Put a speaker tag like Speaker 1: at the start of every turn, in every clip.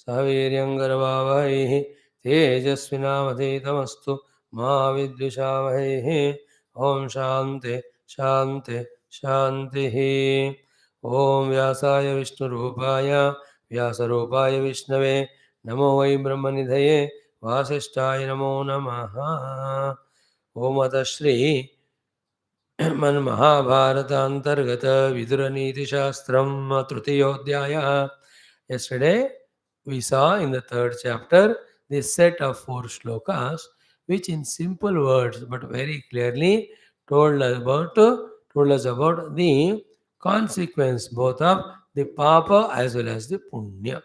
Speaker 1: सवीर्यङ्करवावहैः तेजस्विनावधीतमस्तु मा विद्विषावहैः। ॐ शान्ति शान्ति शान्तिः। ॐ व्यासाय विष्णुरूपाय व्यासरूपाय विष्णवे नमो वै ब्रह्मनिधये वासिष्ठाय नमो नमः। ओमत श्री महाभारतांतर्गत विदुर नीति शास्त्रम तृतीयोध्याय. Yesterday we saw in the third chapter this set of 4 shlokas which in simple words but very clearly told us about the consequence both of the papa as well as the punya.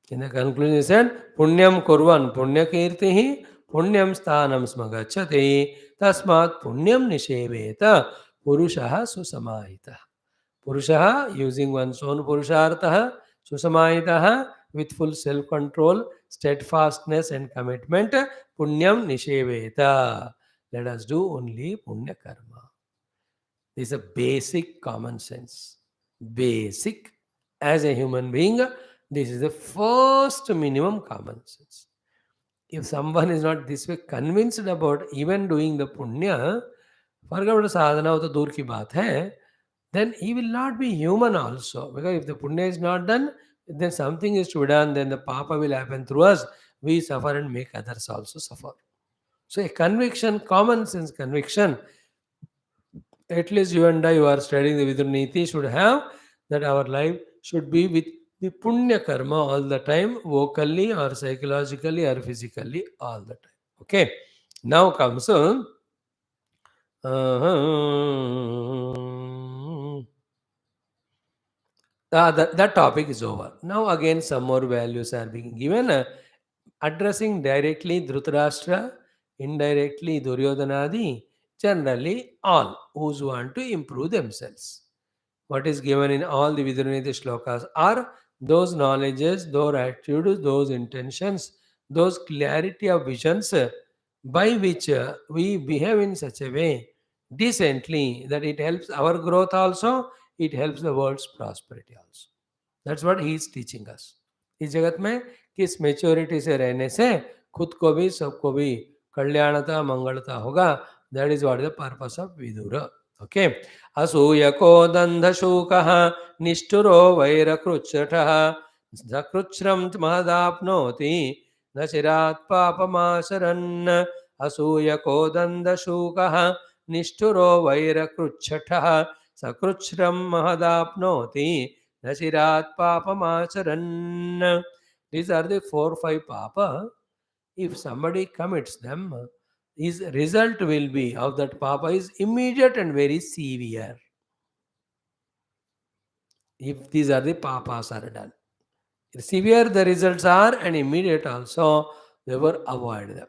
Speaker 1: In the conclusion, he said, Punyam kurvan punya kirtihi punyam sthanam smagachati tasmat punyam nisheveta purushaha susamahita. Purushaha using one's own purushartha, susamahitaha with full self-control, steadfastness and commitment, punyam nisheveta. Let us do only punya karma. This is a basic common sense. Basic as a human being. This is the first minimum common sense. If someone is not this way convinced about even doing the punya, forget about sadhana, to dur ki baat hai, then he will not be human also. Because if the punya is not done, then something is to be done, then the papa will happen through us. We suffer and make others also suffer. So a conviction, common sense conviction, at least you and I who are studying the Vidura Neethi should have, that our life should be with the punya karma all the time, vocally or psychologically or physically all the time. Okay. Now comes that topic is over. Now again some more values are being given, addressing directly Dhritarashtra, indirectly Duryodhanadi, generally all who want to improve themselves. What is given in all the Viduruniti shlokas are those knowledges, those attitudes, those intentions, those clarity of visions by which we behave in such a way decently that it helps our growth also, it helps the world's prosperity also. That's what he is teaching us. इस जगत में किस maturity से रहने से खुद को भी सबको भी कल्याणता मंगलता होगा. That is what the purpose of Vidura. Okay. असूयको दन्धशूकः निष्ठुरो वैरकृच्छ्रटः सकृच्छ्रं महदाप्नोति न चिरात् पापमाचरन्. असूयको दन्धशूकः निष्ठुरो वैरकृच्छ्रटः सकृच्छ्रं महदाप्नोति न चिरात् papamacharan. These are the 4-5 papa. If somebody commits them, his result will be of that papa is immediate and very severe. If these are the papas are done, severe the results are and immediate also, therefore avoid them.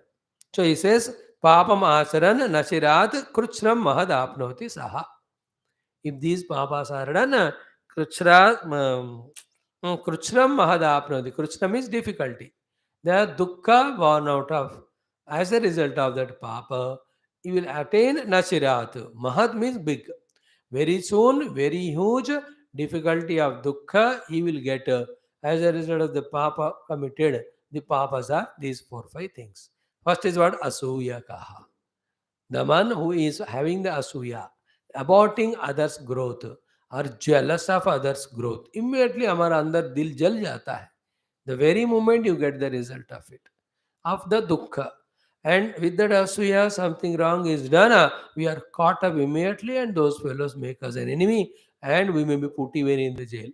Speaker 1: So he says, papam acharan nasirat kruchram mahad apnoti saha. If these papas are done, kruchram mahadapnoti. Kruchram is difficulty. They are dukkha born out of. As a result of that papa, you will attain nasirat. Mahad means big. Very soon, very huge difficulty of dukkha he will get as a result of the papa committed. The papas are these 4-5 things. First is what? Asuya kaha. The one who is having the asuya, aborting others' growth or jealous of others' growth, immediately हमारा अंदर दिल जल जाता है. The very moment you get the result of it, of the dukkha, and with that asuya something wrong is done, we are caught up immediately, and those fellows make us an enemy, and we may be put even in the jail.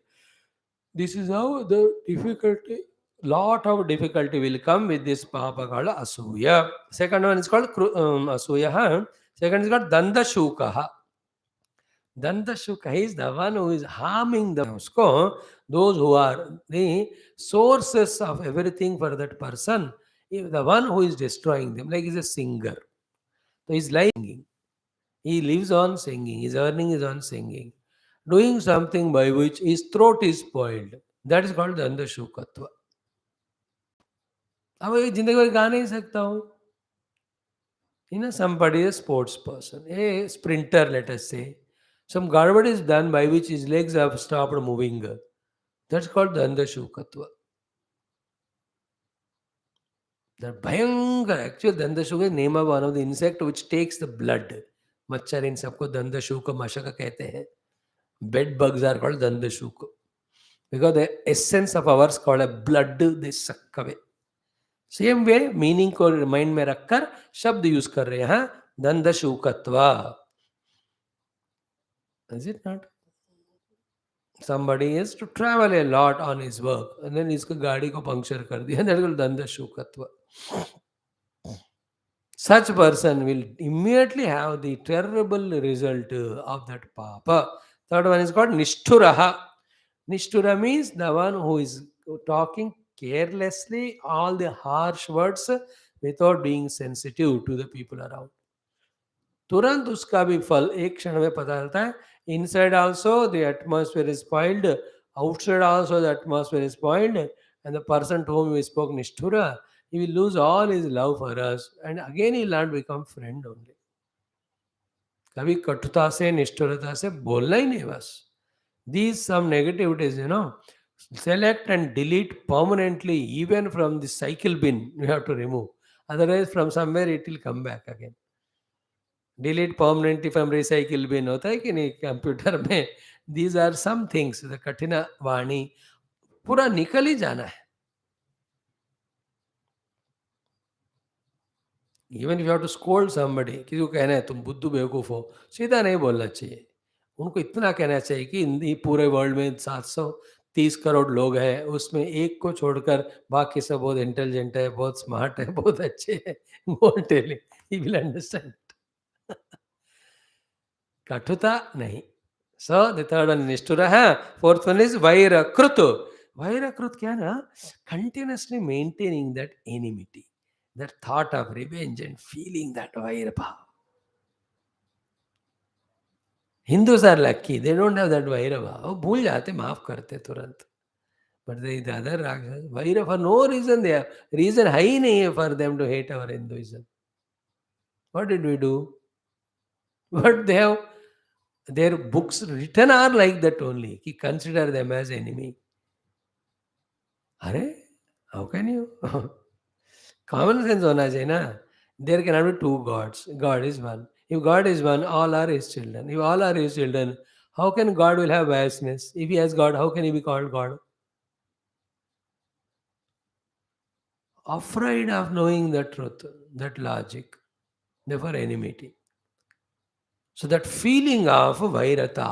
Speaker 1: This is how the difficulty, lot of difficulty will come with this papa called asuya. Second one is called asuya. Second is called dandashukaha. Dandashuka is the one who is harming them. Those who are the sources of everything for that person, the one who is destroying them, like he's a singer. So he's like singing. He lives on singing. His earning is on singing. Doing something by which his throat is spoiled. That is called Dandashukatva. अब ये जिंदगी भर गा नहीं सकता हूँ. Somebody is a sports person, a sprinter, let us say. Some garbage is done by which his legs have stopped moving. That's called Dandashukatva. That Bhayankar, actually Dandashuka is name of one of the insect which takes the blood. मच्छर इन सबको दंदशूक मशक कहते हैं. Bed bugs are called dandashuk because the essence of ours called a blood they suck away. Same way meaning को mind में रखकर शब्द use कर रहे हैं. हाँ, दंदशूकत्वा. Is it not? somebody is to travel a lot on his work and then इसको गाड़ी को पंक्चर कर दिया. That is called दंदशूकत्व. Such person will immediately have the terrible result of that papa. Third one is called nishturaha. Nishtura means the one who is talking carelessly all the harsh words without being sensitive to the people around. तुरंत उसका भी फल एक क्षण में पता चलता है. Inside also the atmosphere is spoiled, outside also the atmosphere is spoiled, and the person to whom we spoke Nishtura, he will lose all his love for us and again he will not become friend only. कभी कटुता से निष्ठुरता से बोलना ही नहीं बस. These some negativities, select and delete permanently even from the cycle bin you have to remove. Otherwise from somewhere it will come back again. Delete permanently from recycle bin होता है कि नहीं कंप्यूटर में. These are some things. The कठिना वाणी पूरा निकल ही जाना है. Even if you have to scold somebody, किसी को कहना है तुम बुद्धू बेवकूफ़ हो, सीधा नहीं बोलना चाहिए. उनको इतना कहना चाहिए कि पूरे वर्ल्ड में 730 करोड़ लोग हैं, उसमें एक को छोड़कर बाकी सब बहुत इंटेलिजेंट है, बहुत स्मार्ट है, बहुत अच्छे हैं. Won't tell he will understand. कठुता नहीं. सो द थर्ड वन निष्ठुर है. फोर्थ वन इज वैरकृत. वैरकृत क्या ना, continuously maintaining that enmity, that thought of revenge and feeling that vaira bhav. Hindus are lucky, they don't have that vaira bhav. वो भूल जाते, माफ करते तुरंत. But the other Rakshas, vaira for no reason, they have reason है ही नहीं है for them to hate our Hinduism. What did we do? But they have their books written are like that only, कि consider them as enemy. अरे how can you? Common sense होना चाहिए ना. There can not be two gods. God is one. If God is one, all are his children. If all are his children, how can God will have biasness? If he has God, how can he be called God? Afraid of knowing the truth, that logic, therefore enmity. So that feeling of vairata,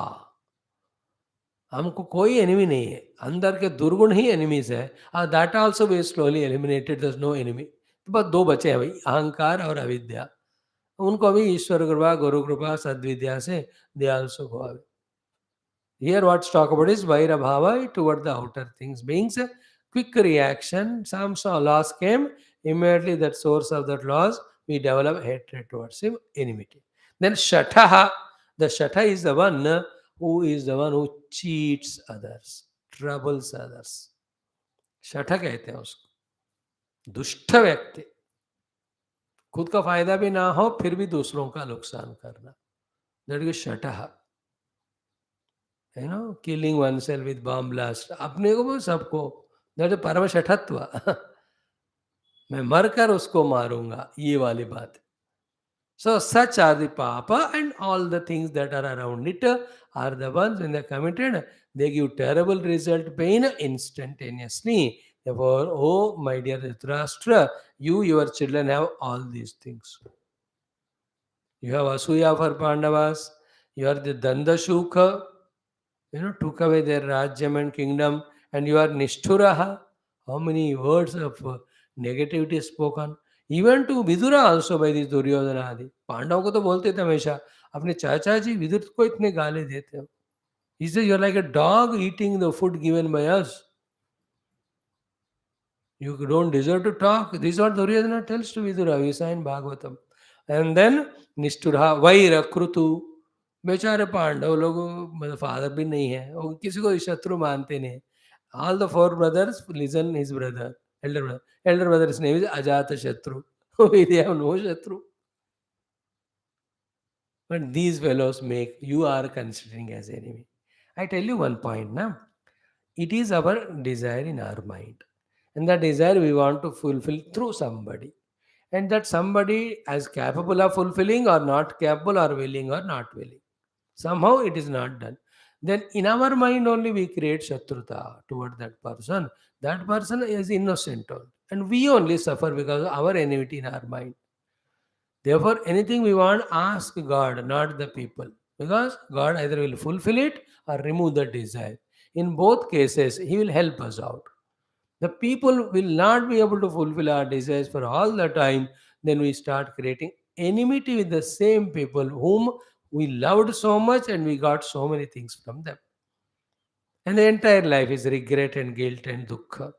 Speaker 1: हमको कोई enemy नहीं है. अंदर के दुर्गुण ही enemies है. That also we slowly eliminated. There is no enemy. तो बस दो बचे हैं भाई, अहंकार और अविद्या. उनको अभी ईश्वर कृपा, गुरु कृपा, सद्विद्या से they also go away. Here what's talk about is vaira bhava toward the outer things. Being a quick reaction, some loss came, immediately that source of that loss, we develop hatred towards him, enmity. Then shataha, the shatha is the one who cheats others, troubles others. शठ कहते हैं उसको. दुष्ट व्यक्ति, खुद का फायदा भी ना हो फिर भी दूसरों का नुकसान करना. दैट इज शठः. Killing oneself with bomb blast. अपने को भी सबको. दैट इज परम शठत्व. मैं मरकर उसको मारूंगा, ये वाली बात. So such are the papa, and all the things that are around it are the ones when they are committed, they give terrible result, pain instantaneously. Therefore, oh my dear Dhritarashtra, you, your children have all these things. You have Asuya for Pandavas, you are the Dandashuka, took away their Rajyam and kingdom, and you are Nishturaha. How many words of negativity spoken? Even to Vidura also by this Duryodhan आदि. पांडवों को तो बोलते थे हमेशा, अपने चाचा जी विदुर को इतने गाले देते हो. He says, you're like a dog eating the food given by us. You don't deserve to talk. This is what Duryodhana tells to Vidura. We saw in Bhagavatam. And then निष्ठुरा वैरकृतु. बेचारे पांडव लोग, मतलब फादर भी नहीं है, वो किसी को शत्रु मानते नहीं. All the four brothers listen his brother, elder brother. Elder brother's name is Ajata Shatru. They have no Shatru. But these fellows make, you are considering as enemy. I tell you one point now. It is our desire in our mind. And that desire we want to fulfill through somebody. And that somebody is capable of fulfilling or not capable or willing or not willing. Somehow it is not done. Then in our mind only we create Shatruta toward that person. That person is innocent only. And we only suffer because of our enmity in our mind. Therefore, anything we want, ask God, not the people. Because God either will fulfill it or remove the desire. In both cases, He will help us out. The people will not be able to fulfill our desires for all the time. Then we start creating enmity with the same people whom we loved so much and we got so many things from them. And the entire life is regret and guilt and dukkha.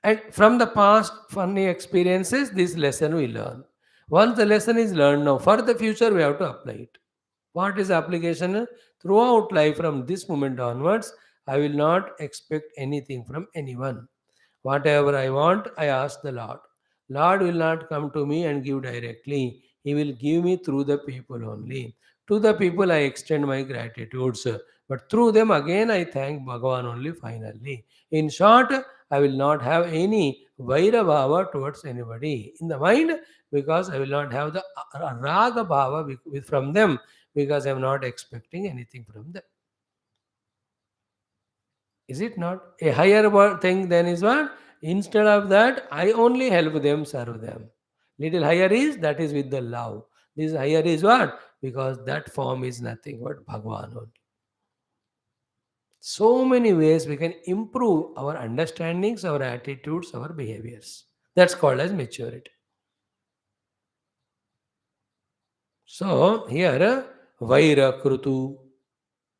Speaker 1: And from the past funny experiences, this lesson we learn. Once the lesson is learned now, for the future we have to apply it. What is application? Throughout life from this moment onwards, I will not expect anything from anyone. Whatever I want, I ask the Lord. Lord will not come to me and give directly. He will give me through the people only. To the people I extend my gratitudes. But through them again I thank Bhagavan only finally. In short, I will not have any Vaira Bhava towards anybody in the mind because I will not have the Raga Bhava from them because I am not expecting anything from them. Is it not? A higher thing then is what? Instead of that, I only help them, serve them. Little higher is that is with the love. This higher is what? Because that form is nothing but Bhagwan only. So many ways we can improve our understandings, our attitudes, our behaviors. That's called as maturity. So here, Vaira Krutu,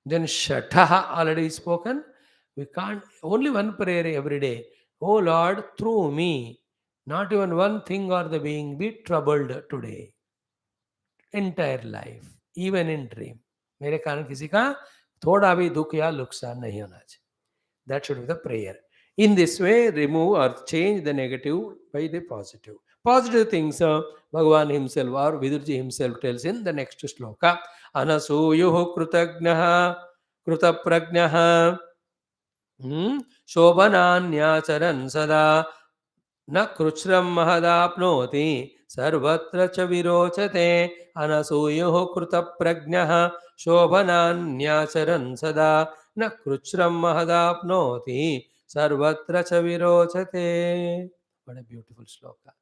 Speaker 1: then Shataha already spoken. We can't, only one prayer every day. Oh Lord, through me, not even one thing or the being be troubled today. Entire life, even in dream. मेरे कारण किसी का थोड़ा भी दुख या नुकसान नहीं होना चाहिए. That should be the prayer. In this way, remove or change the negative by the positive. Positive things, Bhagavan himself or Vidurji himself tells in the next sloka. Anasuyuhu krutagnaha krutapragnaha शोभनान्याचरन् सदा न कृच्छ्रं महदाप्नोति सर्वत्र च विरोचते अनसूयुः कृतप्रज्ञः शोभनान्याचरन् सदा न कृच्छ्रं महदाप्नोति सर्वत्र च विरोचते. What a beautiful sloka.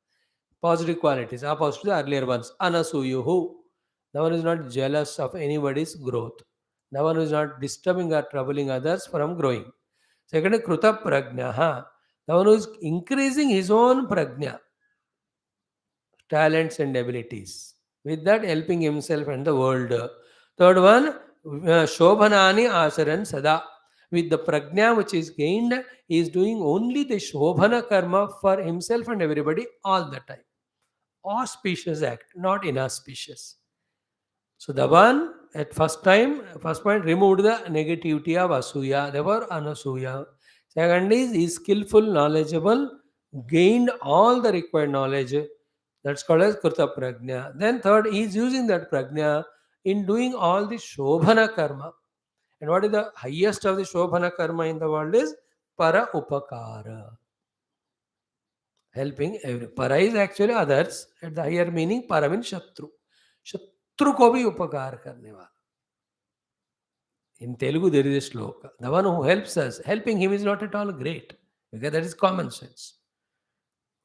Speaker 1: Positive qualities, opposite to the earlier ones. Anasuyuhu. The one is not jealous of anybody's growth. The one who is not disturbing or troubling others from growing. Second, Kruta Prajnaha, the one who is increasing his own prajna, talents and abilities. With that, helping himself and the world. Third one, Shobhanani Asaran Sada. With the prajna which is gained, he is doing only the Shobhana karma for himself and everybody all the time. Auspicious act, not inauspicious. So the one at first point removed the negativity of asuya, therefore anasuya. Second is he is skillful, knowledgeable, gained all the required knowledge. That's called as Krita Prajna. Then third, he is using that Prajna in doing all the Shobhana karma. And what is the highest of the Shobhana karma in the world is Para Upakara. Helping every. Para is actually others. At the higher meaning, para means Shatru. Shatru ko bhi upakar karne wala. In Telugu, there is a shloka. The one who helps us, helping him is not at all great. Because that is common sense.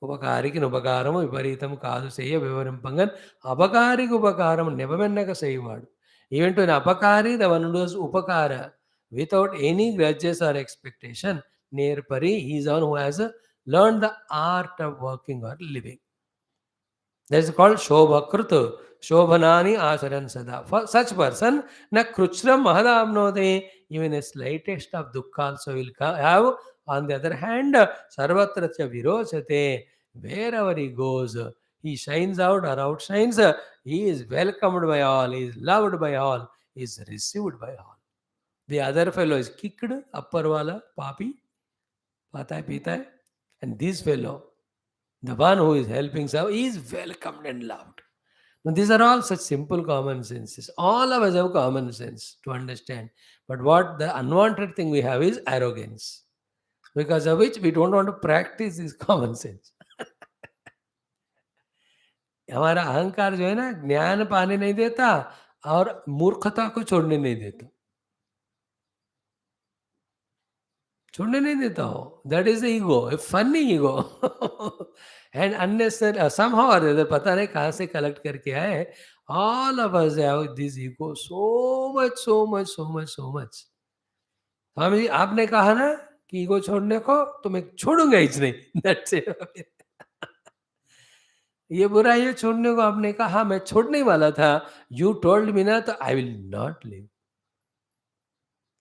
Speaker 1: Upakarikin upakaram viparitam kaadu seya vivarampangan. Apakarik upakaram nevamennaka seyivadu. Even to an apakari, the one who does upakara, without any grudges or expectation, near pari, he is the one who has learned the art of working or living. That is called Shobhakrutu. Shobhanani Asaran Sada. For such person, na kruchram mahadamnode, even a slightest of dukkha also will have. On the other hand, sarvatra cha virochate. Wherever he goes, he shines out or outshines. He is welcomed by all, he is loved by all, he is received by all. The other fellow is kicked, upper wala, papi, pata pita, and this fellow, the one who is helping, so he is welcomed and loved. Now, these are all such simple common senses. All of us have common sense to understand. But what the unwanted thing we have is arrogance, because of which we don't want to practice this common sense. हमारा अहंकार जो है ना, ज्ञान पाने नहीं देता और मूर्खता को छोड़ने नहीं देता, छोड़ने नहीं देता हो. That is the ego, a funny ego. And unnecessary somehow और अदर, पता नहीं कहाँ से कलेक्ट करके आए. All of us have this ego so much, so much, so much, so much. Swami ji, आपने कहा ना कि ईगो छोड़ने को, तो मैं छोड़ूंगा ही नहीं. That's it. ये बुराई छोड़ने को आपने कहा, मैं छोड़ने ही वाला था. यू टोल्ड मी ना, तो I will not live.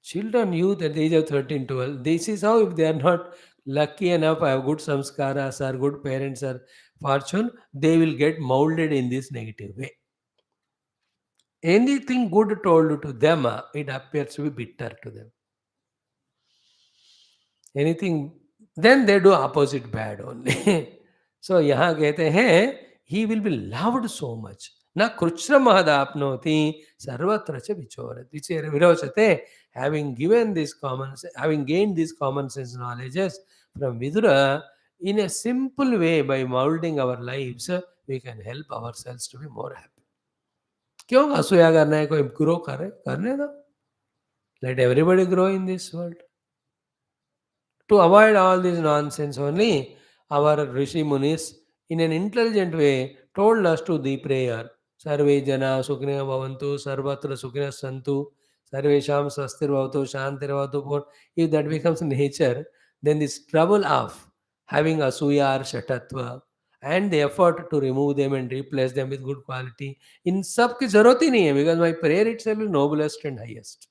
Speaker 1: Children, youth at the age of 13, 12, this is how, if they are not lucky enough, have good samskaras or good parents or fortune, they will get molded in this negative way. Anything good told to them, it appears to be bitter to them. Anything, then they do opposite bad only. So यहाँ कहते हैं, he will be loved so much. न कृच्छ्रमहदाप्नोति सर्वत्र च विचोरति. विरोचते. Having given this common, having gained these common sense knowledges from Vidura, in a simple way, by molding our lives, we can help ourselves to be more happy. क्यों असूया करना है? कोई grow करे, करने दो. Let everybody grow in this world. To avoid all this nonsense only, our Rishi Munis, in an intelligent way, told us to the prayer. Sarve jana sukhina bhavantu, sarvatra sukhina santu, sarvesham swastir bhavatu, shantir bhavatu. If that becomes nature, then this trouble of having asuya or shatatva and the effort to remove them and replace them with good quality, in sab ki zarurat hi nahi hai, because my prayer itself is noblest and highest.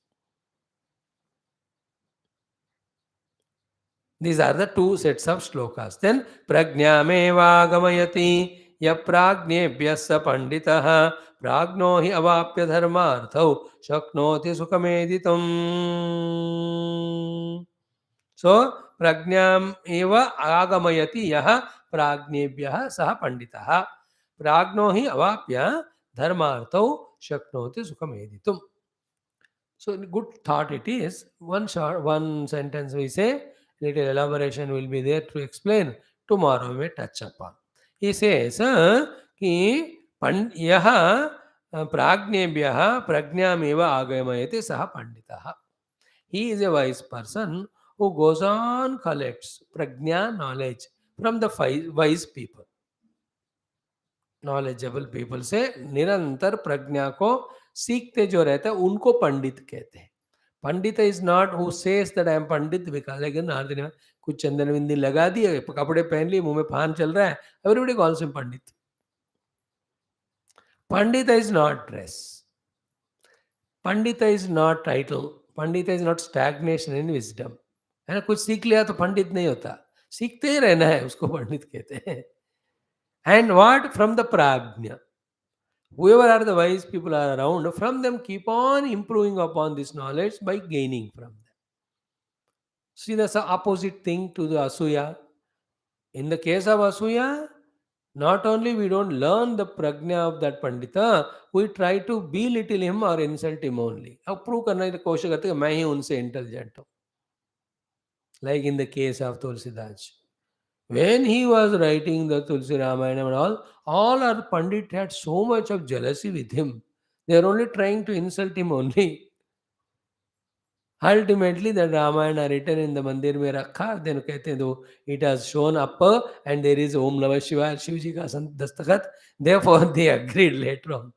Speaker 1: These are the two sets of shlokas. Then prajnameva gamayati yapragnebhyasa panditaha pragno hi avapya dharmarthau shaknoti sukameditam. So prajnam eva agamayati yaha pragnebhyah saha panditaha pragno hi avapya dharmarthau shaknoti sukameditum. So good thought it is. One sentence we say, little elaboration will be there to explain. Tomorrow we may touch upon. He says कि यह प्राज्ञेभ्यः प्रज्ञामेव आगमयति सः पंडितः. He is a wise person who goes on collects prajna knowledge from the wise people. Knowledgeable people से निरंतर प्रज्ञा को सीखते जो रहते हैं, उनको पंडित कहते हैं. Pandit is not who says that I am pandit, because लेकिन दिन में कुछ चंदन बिंदी लगा दिए, कपड़े पहन लिए, मुंह में फान चल रहा है, everybody calls him Pandit. Pandit is not dress, Pandit is not title, Pandit is not stagnation in wisdom. है ना, कुछ सीख लिया तो पंडित नहीं होता, सीखते ही रहना है, उसको पंडित कहते हैं. And what? From the prajna. Whoever are the wise people are around, from them keep on improving upon this knowledge by gaining from them. See, that's the opposite thing to the asuya. In the case of asuya, not only we don't learn the prajna of that pandita, we try to belittle him or insult him only. अब prove करने की कोशिश करते हैं मैं ही उनसे intelligent हूँ. Like in the case of Tulsidas. When he was writing the Tulsi Ramayana and all our Pandit had so much of jealousy with him. They are only trying to insult him only. Ultimately, the Ramayana written in the mandir mein rakha, then कहते हैं दो, it has shown up and there is Om Namah Shivaya, Shiv Ji ka dastakat. Therefore, they agreed later on.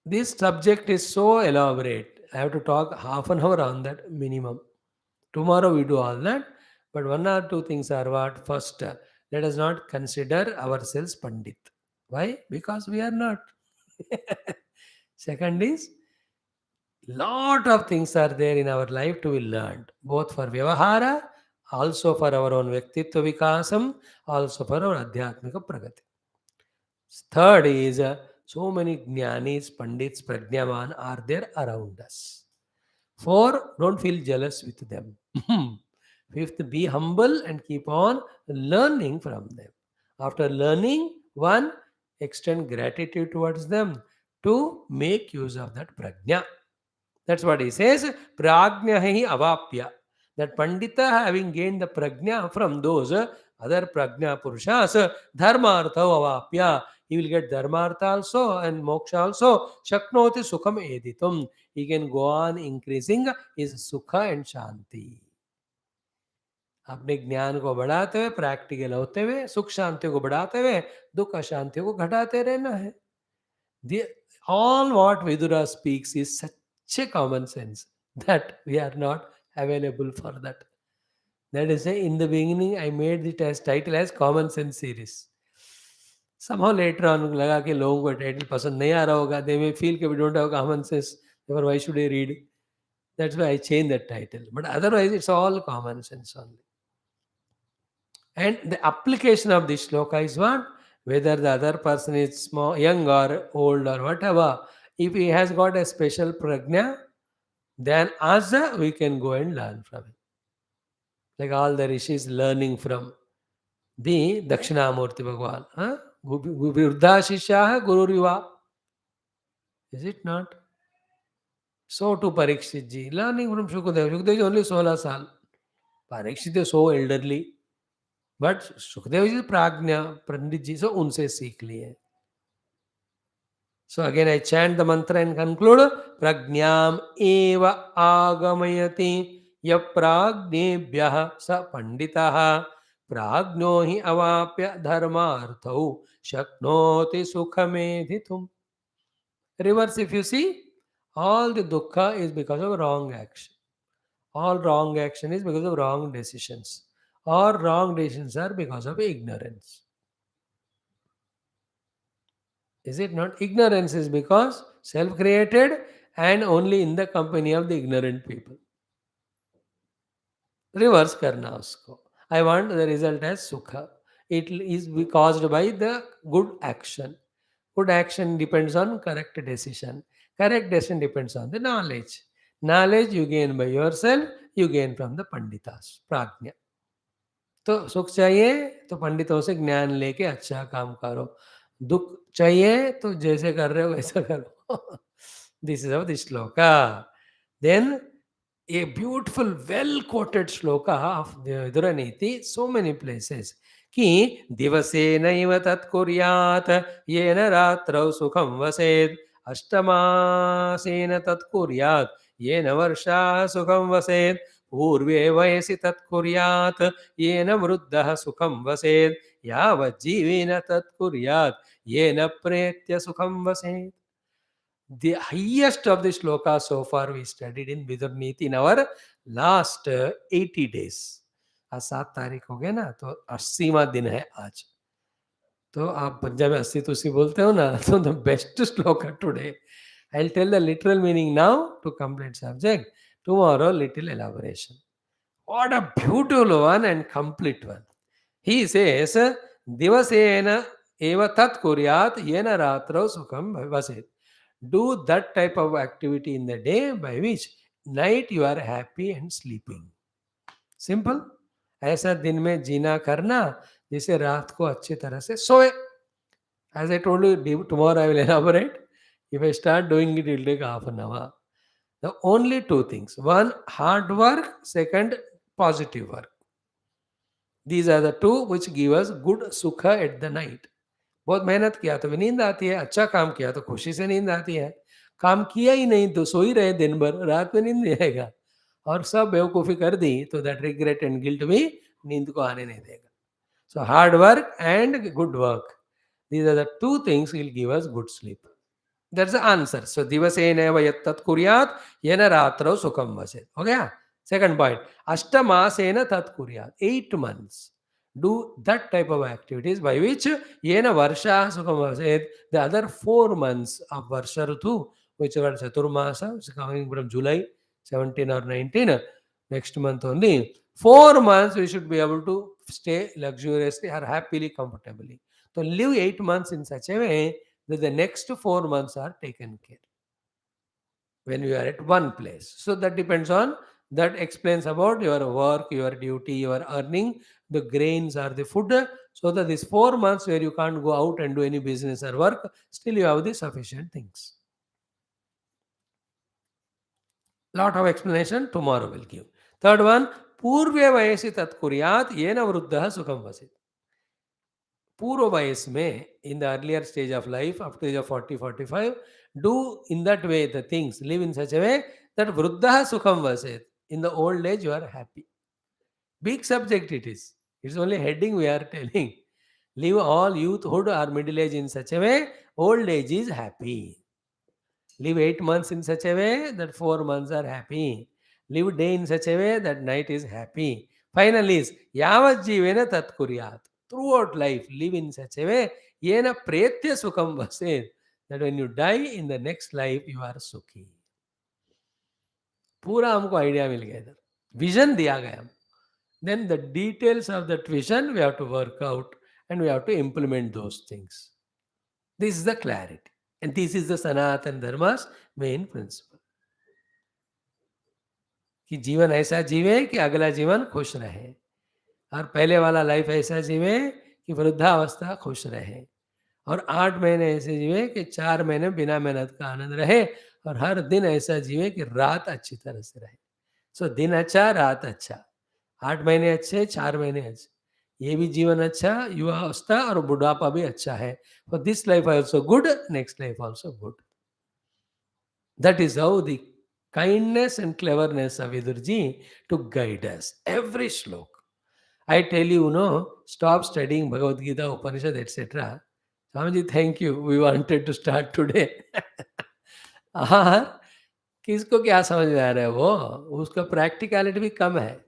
Speaker 1: This subject is so elaborate. I have to talk half an hour on that minimum. Tomorrow we do all that. But one or two things are what? First, let us not consider ourselves Pandit. Why? Because we are not. Second is, lot of things are there in our life to be learned, both for Vyavahara, also for our own Vyaktitva Vikasam, also for our Adhyatmika Pragati. Third is, so many Jnanis, Pandits, Prajnaman are there around us. Four, don't feel jealous with them. Fifth, be humble and keep on learning from them. After learning, one, extend gratitude towards them. Two, make use of that prajna. That's what he says. Prajna hi avapya. That Pandita, having gained the prajna from those other prajna purushas, dharma artha avapya. He will get dharma artha also and moksha also. Shaknoti sukham editum. He can go on increasing his sukha and shanti. अपने ज्ञान को बढ़ाते हुए, practical होते हुए, सुख शांति को बढ़ाते हुए, दुख अशांति को घटाते रहना है. The, all what Vidura speaks is such a common sense that we are not available for that. That is why in the beginning I made the test title as Common Sense Series. Somehow later on लगा कि लोगों को title पसंद नहीं आ रहा होगा. They may feel कि we don't have common sense. Therefore, why should I read? That's why I changed that title. But otherwise, it's all common sense only. And the application of this shloka is what? Whether the other person is small, young or old or whatever, if he has got a special prajna, then asa we can go and learn from him. Like all the rishis learning from the Dakshinamurti Bhagwan. Huh? Vruddha Shishya Guru Riva. Is it not? So to Parikshit ji, learning from Shukadev. Shukadev is only 16 saal. Parikshit is so elderly. But Sukhdev ji प्राज्ञा पंडित जी से उनसे सीख लिए. So again I chant the mantra and conclude. प्रज्ञाम एव आगमयति य प्राज्ञेभ्यः स पंडितः प्राज्ञो हि अवाप्य धर्मार्थौ शक्नोति सुखमेधितुम्. Reverse if you see, all the dukkha is because of wrong action. All wrong action is because of wrong decisions. Or wrong decisions are because of ignorance. Is it not? Ignorance is because self-created and only in the company of the ignorant people. Reverse karna usko. I want the result as sukha. It is caused by the good action. Good action depends on correct decision. Correct decision depends on the knowledge. Knowledge you gain by yourself, you gain from the panditas, prajna. तो सुख चाहिए तो पंडितों से ज्ञान लेके अच्छा काम करो. दुख चाहिए तो जैसे कर रहे हो वैसा करो. This is of this shloka. Then a beautiful well quoted shloka of the Vidura Neethi, so many places, कि दिवसेनैव तत्कुर्यात् येन रात्रौ सुखं वसेत् अष्टमासेन तत्कुर्यात् येन वर्षाः सुखं वसेत् पूर्वे वयसि तत्कुर्यात् येन वृद्धः सुखं वसेत् यावज्जीवेन तत्कुर्यात् येन प्रेत्य सुखं वसेत्. The highest of the shlokas so far we studied in Vidura Neethi in our last 80 days. आज 7 तारीख हो गया ना, तो 80वां दिन है आज. तो आप पंजाबी 80 तुसी बोलते हो ना, तो the best shloka today. I'll tell the literal meaning now to complete subject. Tomorrow little elaboration. What a beautiful one and complete one. He says, Divasena eva tat kuryat yena ratrau sukham vaset. Do that type of activity in the day by which night you are happy and sleeping. Simple. ऐसा दिन में जीना करना जिसे रात को अच्छी तरह से सोए. As I told you, tomorrow I will elaborate. If I start doing it, it will take half an hour. The only two things. One, hard work. Second, positive work. These are the two which give us good sukha at the night. बहुत मेहनत किया तो भी नींद आती है. अच्छा काम किया तो खुशी से नींद आती है. काम किया ही नहीं तो सो ही रहे दिन भर, रात में नींद नहीं आएगा. और सब बेवकूफ़ी कर दी तो दैट रिग्रेट एंड गिल्ट भी नींद को आने नहीं देगा. So hard work and good work, these are the two things will give us good sleep. That's the answer. So दिवसेनैव यत्तत् कुर्यात् येन रात्रौ सुखं वसेत्. हो गया. सेकंड पॉइंट, अष्टमासेन तत् कुर्यात्. 8 months. Do that type of activities by which yena varsha sukham vaset. The other 4 months of varsha ritu, which are Chaturmasa, which is coming from July 17 or 19, next month only. 4 months we should be able to stay luxuriously or happily, comfortably. So live 8 months in such a way that the next 4 months are taken care when we are at one place. So that depends on That explains about your work, your duty, your earning, the grains or the food. So that these 4 months where you can't go out and do any business or work, still you have the sufficient things. Lot of explanation tomorrow will give. Third one, पूर्वे वयसि तत् कुर्यात् येन वृद्धः सुखं वसेत्. पूर्व वयस में, in the earlier stage of life, up to the age of 40, 45, do in that way the things, live in such a way that vruddha sukham vaset. In the old age, you are happy. Big subject it is. It's only heading we are telling. Live all youthhood or middle age in such a way, old age is happy. Live 8 months in such a way that 4 months are happy. Live day in such a way that night is happy. Final is yavat jivena tat kuryat. Throughout life, live in such a way yena pretya sukham vaset. That when you die in the next life, you are sukhi. पूरा हमको idea मिल गया इधर, vision दिया गया. Then the details of that vision we have to work out and we have to implement those things. This is the clarity. And this is the Sanatan Dharma's main principle. कि जीवन ऐसा जीवे कि अगला जीवन खुश रहे, और पहले वाला लाइफ ऐसा जीवे कि वृद्धावस्था खुश रहे, और 8 महीने ऐसे जीवे कि 4 महीने बिना मेहनत का आनंद रहे, और हर दिन ऐसा जीवे कि रात अच्छी तरह से रहे. सो दिन अच्छा, रात अच्छा, 8 महीने अच्छे, 4 महीने अच्छे, ये भी जीवन अच्छा, युवा अवस्था और बुढ़ापा भी अच्छा है. For this life also good, next life also good. That is how the kindness and cleverness of Vidurji to guide us. Every slok. I tell you, stop studying Bhagavad Gita, Upanishad, etc. Swamiji, thank you. We wanted to start today. हाँ, किसको क्या समझ में आ रहा है वो, उसका practicality भी कम है.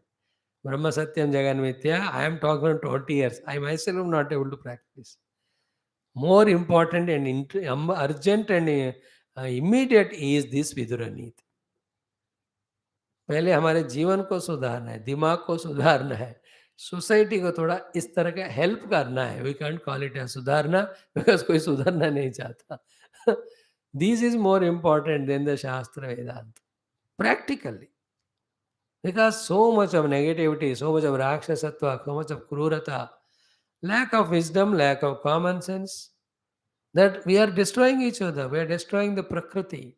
Speaker 1: ब्रह्म सत्यम जगन मिथ्या, I am talking 20 years. I myself am not able to practice. More important and urgent and immediate is this Vidura Neethi. पहले हमारे जीवन को सुधारना है, दिमाग को सुधारना है, सोसाइटी को थोड़ा इस तरह का हेल्प करना है. वी कैंट कॉल इट सुधारना, बिकॉज कोई सुधारना नहीं चाहता. This is more important than the शास्त्र वेदांत, practically. Because so much of negativity, so much of rakshasatva, so much of krurata, lack of wisdom, lack of common sense, that we are destroying each other, we are destroying the prakriti.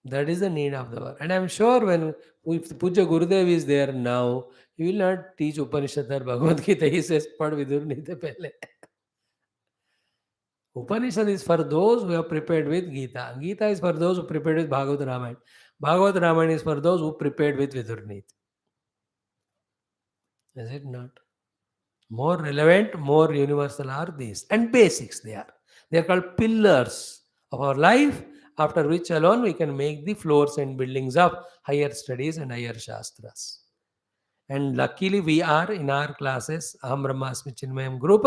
Speaker 1: That is the need of the world. And I'm sure when if Puja Gurudev is there now, he will not teach Upanishad or Bhagavad Gita. He says, Pad Vidur Nite Pehle. Upanishad is for those who are prepared with Gita. Gita is for those who prepared with Bhagavad Ramayana. Bhagavad Ramayana is for those who prepared with Vidur Nite. Is it not? More relevant, more universal are these. And basics they are. They are called pillars of our life, after which alone we can make the floors and buildings of higher studies and higher shastras. And luckily we are in our classes, Aham Brahmasmi Chinmayam group,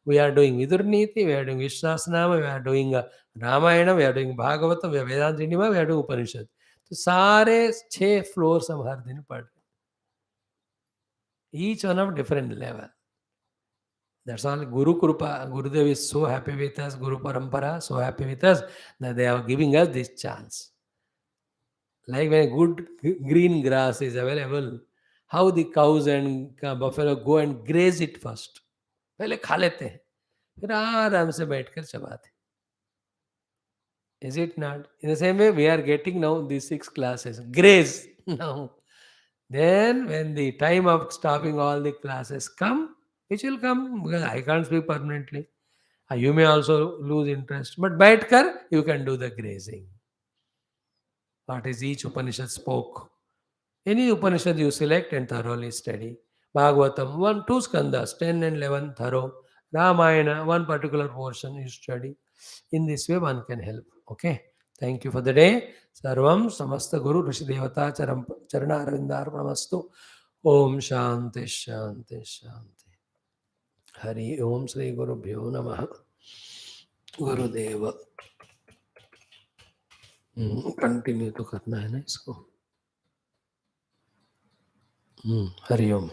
Speaker 1: we are doing Vidur Neethi, we are doing Vishwasnama, we are doing Ramayana, we are doing Bhagavatam, we are Vedanta Nima, we are doing Upanishad. तो सारे 6 floors हम हर दिन पढ़ रहे. Each one of different level. That's all. Guru Krupa, Gurudev is so happy with us, Guru Parampara, so happy with us that they are giving us this chance. Like when good green grass is available, how the cows and buffalo go and graze it first. पहले खा लेते हैं, फिर आराम से बैठकर चबाते. Is it not? In the same way, we are getting now these 6 classes. Graze now. Then when the time of stopping all the classes come, which will come because I can't speak permanently. You may also lose interest. But baitkar, you can do the grazing. What is each Upanishad spoke? Any Upanishad you select and thoroughly study. Bhagavatam, 1, 2 skandhas, 10 and 11 thorough. Ramayana, one particular portion you study. In this way, one can help. Okay. Thank you for the day. Sarvam Samasta Guru Rishi Devata Charana Arvindar Pramastu. Om Shanti Shanti Shanti. Hari Om Sri Guru Bhyo Namaha. Gurudeva. Continue तो करना है ना इसको. हरि ओम.